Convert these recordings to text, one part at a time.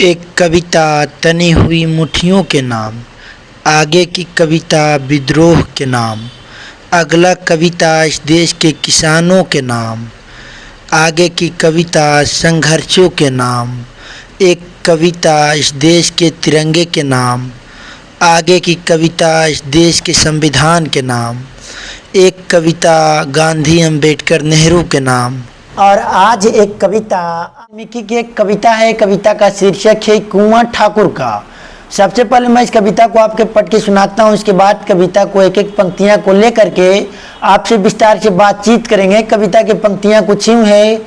एक कविता तनी हुई मुट्ठियों के नाम, आगे की कविता विद्रोह के नाम, अगला कविता इस देश के किसानों के नाम, आगे की कविता संघर्षों के नाम, एक कविता इस देश के तिरंगे के नाम, आगे की कविता इस देश के संविधान के नाम, एक कविता गांधी अम्बेडकर नेहरू के नाम। और आज एक कविता वाल्मीकि की एक कविता है। कविता का शीर्षक है कुंवर ठाकुर का। सबसे पहले मैं इस कविता को आपके पढ़ के सुनाता हूँ, उसके बाद कविता को एक एक पंक्तियाँ को लेकर के आपसे विस्तार से बातचीत करेंगे। कविता की पंक्तियाँ कुछ यूँ है।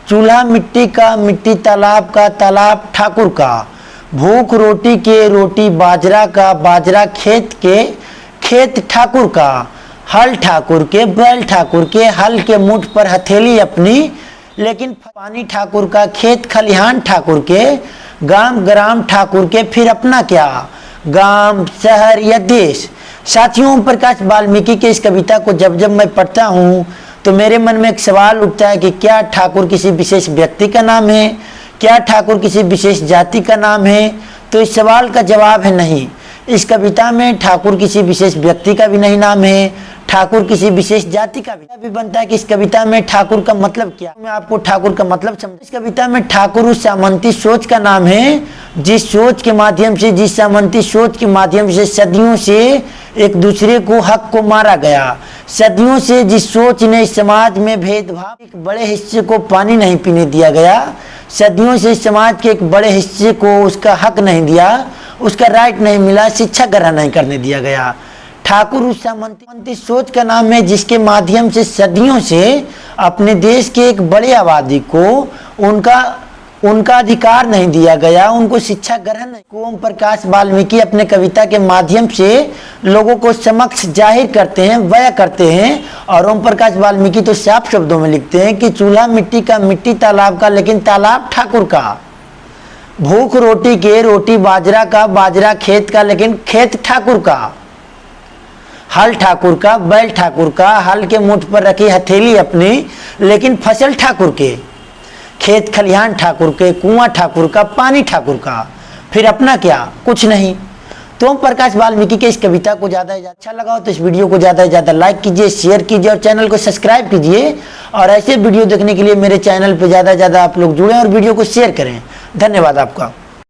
चूल्हा मिट्टी का, मिट्टी तालाब का, तालाब ठाकुर का, भूख रोटी के, रोटी बाजरा का, बाजरा खेत के, खेत ठाकुर का, हल ठाकुर के, बैल ठाकुर के, हल के मुठ पर हथेली अपनी, लेकिन पानी ठाकुर का, खेत खलिहान ठाकुर के, गांव ग्राम ठाकुर के, फिर अपना क्या, गांव शहर या देश। साथियों, ओम प्रकाश वाल्मीकि के इस कविता को जब जब मैं पढ़ता हूँ तो मेरे मन में एक सवाल उठता है कि क्या ठाकुर किसी विशेष व्यक्ति का नाम है, क्या ठाकुर किसी विशेष जाति का नाम है? तो इस सवाल का जवाब है नहीं। इस कविता में ठाकुर किसी विशेष व्यक्ति का भी नहीं नाम है, ठाकुर किसी विशेष जाति का भी बनता है कि इस कविता में ठाकुर का मतलब क्या। मैं आपको ठाकुर का मतलब समझ। इस कविता में ठाकुर उस सामंती सोच का नाम है जिस सोच के माध्यम से, जिस सामंती सोच के माध्यम से सदियों से एक दूसरे को हक को मारा गया। सदियों से जिस सोच ने समाज में भेदभाव, एक बड़े हिस्से को पानी नहीं पीने दिया गया। सदियों से समाज के एक बड़े हिस्से को उसका हक नहीं दिया, उसका राइट नहीं मिला, शिक्षा ग्रहण नहीं करने दिया गया। ठाकुर उस सामंती सोच का नाम है जिसके माध्यम से सदियों से अपने देश के एक बड़े आबादी को उनका अधिकार नहीं दिया गया, उनको शिक्षा ग्रहण नहीं। ओम प्रकाश वाल्मीकि अपने कविता के माध्यम से लोगों को समक्ष जाहिर करते हैं, बयां करते हैं। और ओम प्रकाश वाल्मीकि तो साफ शब्दों में लिखते हैं कि चूल्हा मिट्टी का, मिट्टी तालाब का, लेकिन तालाब ठाकुर का। भूख रोटी के, रोटी बाजरा का, बाजरा खेत का, लेकिन खेत ठाकुर का। हल ठाकुर का, बैल ठाकुर का, हल के मुठ पर रखी हथेली अपनी, लेकिन फसल ठाकुर के। खेत खलिहान ठाकुर के, कुआं ठाकुर का, पानी ठाकुर का, फिर अपना क्या, कुछ नहीं। तो ओम प्रकाश वाल्मीकि के इस कविता को ज़्यादा अच्छा लगा हो तो इस वीडियो को ज़्यादा से ज़्यादा लाइक कीजिए, शेयर कीजिए और चैनल को सब्सक्राइब कीजिए। और ऐसे वीडियो देखने के लिए मेरे चैनल पर ज़्यादा से ज़्यादा आप लोग जुड़ें और वीडियो को शेयर करें। धन्यवाद आपका।